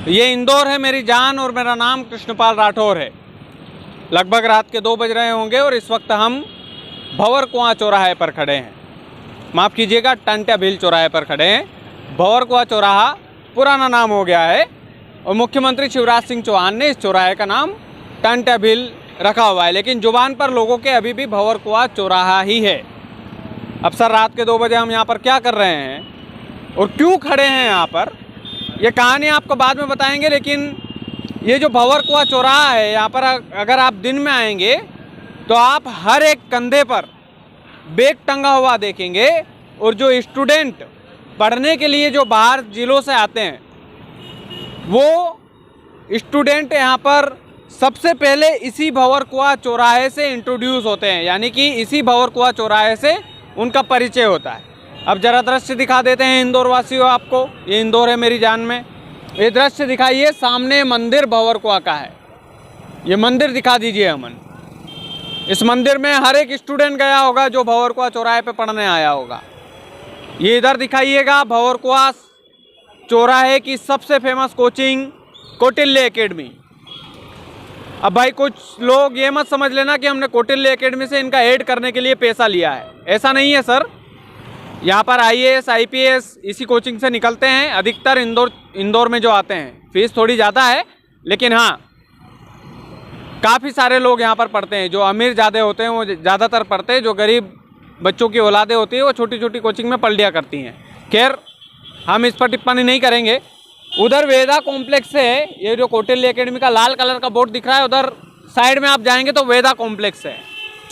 ये इंदौर है मेरी जान और मेरा नाम कृष्णपाल राठौर है। लगभग रात के 2 बज रहे होंगे और इस वक्त हम भंवर कुआं चौराहे पर खड़े हैं। माफ़ कीजिएगा, टंट्या भील चौराहे पर खड़े हैं। भंवर कुआं चौराहा पुराना नाम हो गया है और मुख्यमंत्री शिवराज सिंह चौहान ने इस चौराहे का नाम टंट्या भील रखा हुआ है, लेकिन जुबान पर लोगों के अभी भी भंवर कुआं चौराहा ही है। अब सर, रात के 2 बजे हम यहाँ पर क्या कर रहे हैं और क्यों खड़े हैं यहाँ पर, ये कहानी आपको बाद में बताएंगे। लेकिन ये जो भंवर कुआं चौराहा है, यहाँ पर अगर आप दिन में आएंगे तो आप हर एक कंधे पर बैग टंगा हुआ देखेंगे और जो स्टूडेंट पढ़ने के लिए जो बाहर जिलों से आते हैं वो स्टूडेंट यहाँ पर सबसे पहले इसी भंवर कुआं चौराहे से इंट्रोड्यूस होते हैं, यानी कि इसी भंवर कुआं चौराहे से उनका परिचय होता है। अब जरा दृश्य दिखा देते हैं इंदौर वासियों आपको। ये इंदौर है मेरी जान में। ये दृश्य दिखाइए, सामने मंदिर भंवर कुआं का है। ये मंदिर दिखा दीजिए अमन। इस मंदिर में हर एक स्टूडेंट गया होगा जो भंवर कुआं चौराहे पे पढ़ने आया होगा। ये इधर दिखाइएगा, भंवर कुआं चौराहे की सबसे फेमस कोचिंग कौटिल्य एकेडमी। अब भाई, कुछ लोग ये मत समझ लेना कि हमने कौटिल्य एकेडमी से इनका ऐड करने के लिए पैसा लिया है, ऐसा नहीं है सर। यहाँ पर IAS IPS इसी कोचिंग से निकलते हैं अधिकतर इंदौर में जो आते हैं। फीस थोड़ी ज़्यादा है, लेकिन हाँ, काफ़ी सारे लोग यहाँ पर पढ़ते हैं। जो अमीर ज़्यादा होते हैं वो ज़्यादातर पढ़ते हैं, जो गरीब बच्चों की औलादें होती है वो छोटी छोटी कोचिंग में पढ़ लिया करती हैं। खैर, हम इस पर टिप्पणी नहीं करेंगे। उधर वेदा कॉम्प्लेक्स है, ये जो कौटिल्य एकेडमी का लाल कलर का बोर्ड दिख रहा है, उधर साइड में आप जाएंगे तो वेदा कॉम्प्लेक्स है।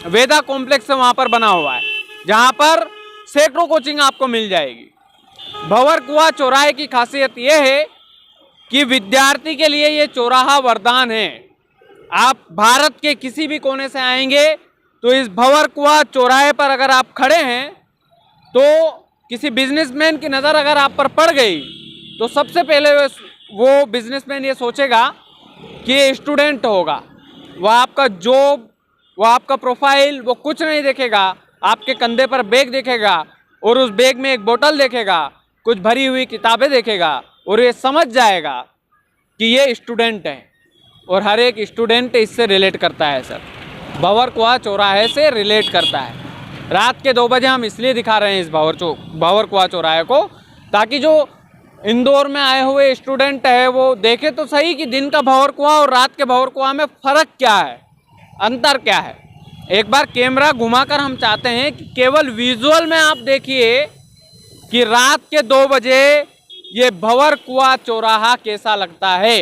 वेदा कॉम्प्लेक्स वहाँ पर बना हुआ है, जहाँ पर सैकड़ों कोचिंग आपको मिल जाएगी। भंवर कुआं चौराहे की खासियत यह है कि विद्यार्थी के लिए ये चौराहा वरदान है। आप भारत के किसी भी कोने से आएंगे तो इस भंवर कुआं चौराहे पर अगर आप खड़े हैं तो किसी बिजनेसमैन की नज़र अगर आप पर पड़ गई तो सबसे पहले वो बिजनेसमैन ये सोचेगा कि ये स्टूडेंट होगा। वह आपका जॉब, वह आपका प्रोफाइल, वो कुछ नहीं देखेगा। आपके कंधे पर बैग देखेगा और उस बैग में एक बोतल देखेगा, कुछ भरी हुई किताबें देखेगा और ये समझ जाएगा कि ये स्टूडेंट है। और हर एक स्टूडेंट इससे रिलेट करता है सर, भंवर कुआं चौराहे से रिलेट करता है। रात के 2 बजे हम इसलिए दिखा रहे हैं इस भंवर कुआं चौराहे को, ताकि जो इंदौर में आए हुए स्टूडेंट है वो देखे तो सही कि दिन का भंवर कुआं और रात के भंवर कुआं में फ़र्क क्या है, अंतर क्या है। एक बार कैमरा घुमाकर हम चाहते हैं कि केवल विजुअल में आप देखिए कि रात के 2 बजे ये भंवर कुआं चौराहा कैसा लगता है।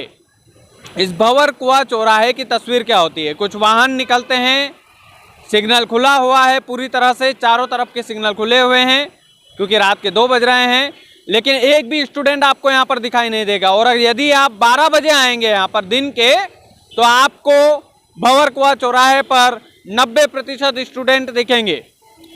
इस भंवर कुआं चौराहे की तस्वीर क्या होती है, कुछ वाहन निकलते हैं, सिग्नल खुला हुआ है पूरी तरह से, चारों तरफ के सिग्नल खुले हुए हैं क्योंकि रात के 2 बज रहे हैं, लेकिन एक भी स्टूडेंट आपको यहाँ पर दिखाई नहीं देगा। और यदि आप 12 बजे आएंगे यहाँ पर दिन के, तो आपको भंवर कुआं चौराहे पर 90% स्टूडेंट दिखेंगे।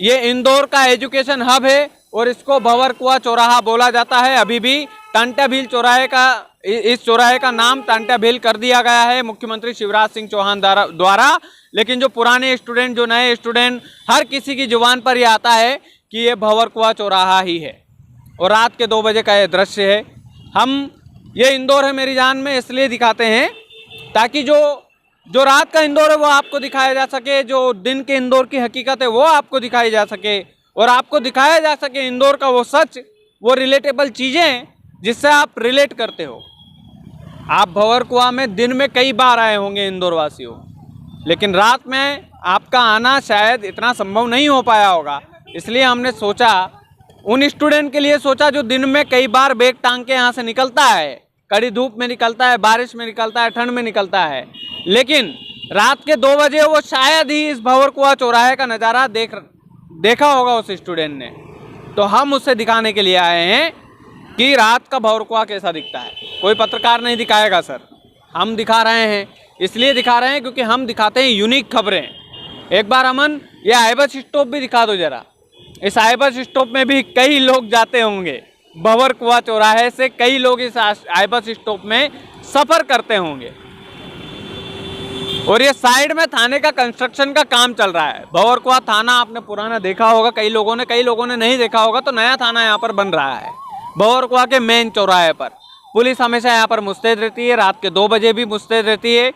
ये इंदौर का एजुकेशन हब है और इसको भंवर कुआं चौराहा बोला जाता है। अभी भी टंट्या भील चौराहे का, इस चौराहे का नाम टंट्या भील कर दिया गया है मुख्यमंत्री शिवराज सिंह चौहान द्वारा। लेकिन जो पुराने स्टूडेंट, जो नए स्टूडेंट, हर किसी की जुबान पर यह आता है कि ये भंवर कुआं चौराहा ही है। और रात के 2 बजे का ये दृश्य है। हम ये इंदौर है मेरी जान में इसलिए दिखाते हैं ताकि जो रात का इंदौर है वो आपको दिखाया जा सके, जो दिन के इंदौर की हकीकत है वो आपको दिखाई जा सके और आपको दिखाया जा सके इंदौर का वो सच, वो रिलेटेबल चीज़ें जिससे आप रिलेट करते हो। आप भंवर कुआं में दिन में कई बार आए होंगे इंदौर वासियों, लेकिन रात में आपका आना शायद इतना संभव नहीं हो पाया होगा। इसलिए हमने सोचा, उन स्टूडेंट के लिए सोचा जो दिन में कई बार बैग टांग के यहाँ से निकलता है, कड़ी धूप में निकलता है, बारिश में निकलता है, ठंड में निकलता है, लेकिन रात के 2 बजे वो शायद ही इस भंवर कुआं चौराहे का नज़ारा देखा होगा उस स्टूडेंट ने। तो हम उससे दिखाने के लिए आए हैं कि रात का भंवर कुआं कैसा दिखता है। कोई पत्रकार नहीं दिखाएगा सर, हम दिखा रहे हैं। इसलिए दिखा रहे हैं क्योंकि हम दिखाते हैं यूनिक खबरें। एक बार अमन, ये आइबस स्टॉप भी दिखा दो जरा। इस आइबस स्टॉप में भी कई लोग जाते होंगे, भंवर कुआं चौराहे से कई लोग इस आइबस स्टॉप में सफ़र करते होंगे। और ये साइड में थाने का कंस्ट्रक्शन का काम चल रहा है। भंवर कुआं थाना आपने पुराना देखा होगा, कई लोगों ने नहीं देखा होगा, तो नया थाना यहाँ पर बन रहा है भंवर कुआं के मेन चौराहे पर। पुलिस हमेशा यहाँ पर मुस्तैद रहती है, रात के 2 बजे भी मुस्तैद रहती है।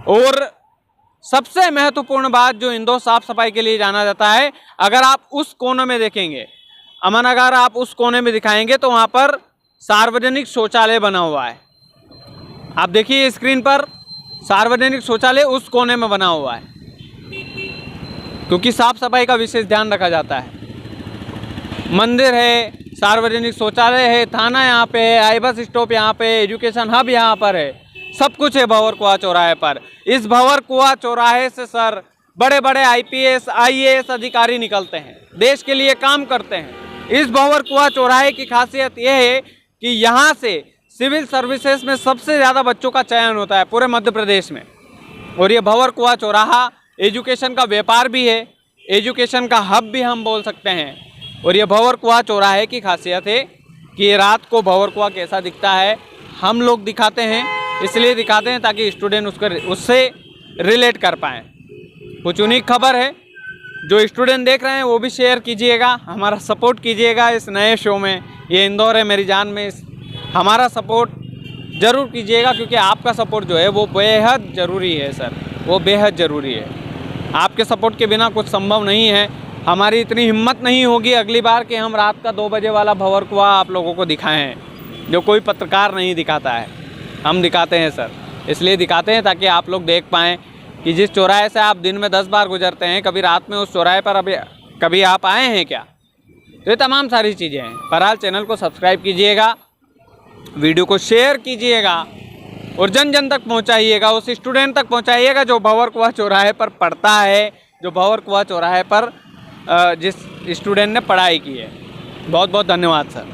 और सबसे महत्वपूर्ण बात जो इंदौर साफ सफाई के लिए जाना जाता है, अगर आप उस कोने में देखेंगे अमन, अगर आप उस कोने में दिखाएंगे तो वहाँ पर सार्वजनिक शौचालय बना हुआ है। आप देखिए स्क्रीन पर, सार्वजनिक शौचालय उस कोने में बना हुआ है, क्योंकि साफ सफाई का विशेष ध्यान रखा जाता है। मंदिर है, सार्वजनिक शौचालय है, थाना यहाँ पे है, आई बस स्टॉप यहाँ पे, एजुकेशन हब यहाँ पर है, सब कुछ है भंवर कुआं चौराहे पर। इस भंवर कुआं चौराहे से सर बड़े बड़े IPS IAS अधिकारी निकलते हैं, देश के लिए काम करते हैं। इस भंवर कुआं चौराहे की खासियत यह है कि यहाँ से सिविल सर्विसेज में सबसे ज़्यादा बच्चों का चयन होता है पूरे मध्य प्रदेश में। और ये भंवर कुआं चौराहा एजुकेशन का व्यापार भी है, एजुकेशन का हब भी हम बोल सकते हैं। और ये भंवर कुआं चौराहे की खासियत है कि रात को भंवर कुआं कैसा दिखता है हम लोग दिखाते हैं, इसलिए दिखाते हैं ताकि स्टूडेंट उससे रिलेट कर पाएँ। कुछ यूनिक खबर है, जो स्टूडेंट देख रहे हैं वो भी शेयर कीजिएगा, हमारा सपोर्ट कीजिएगा इस नए शो में। ये इंदौर है मेरी जान में हमारा सपोर्ट ज़रूर कीजिएगा, क्योंकि आपका सपोर्ट जो है वो बेहद ज़रूरी है सर, वो बेहद ज़रूरी है। आपके सपोर्ट के बिना कुछ संभव नहीं है। हमारी इतनी हिम्मत नहीं होगी अगली बार कि हम रात का 2 बजे वाला भंवर कुआं आप लोगों को दिखाएं, जो कोई पत्रकार नहीं दिखाता है, हम दिखाते हैं सर। इसलिए दिखाते हैं ताकि आप लोग देख पाएँ कि जिस चौराहे से आप दिन में 10 बार गुजरते हैं, कभी रात में उस चौराहे पर कभी आप आए हैं क्या? तो ये तमाम सारी चीज़ें हैं। बहरहाल चैनल को सब्सक्राइब कीजिएगा, वीडियो को शेयर कीजिएगा और जन जन तक पहुंचाइएगा, उस स्टूडेंट तक पहुंचाइएगा जो भंवर कुआं चौराहे पर पढ़ता है, जो भंवर कुआं चौराहे पर जिस स्टूडेंट ने पढ़ाई की है। बहुत बहुत धन्यवाद सर।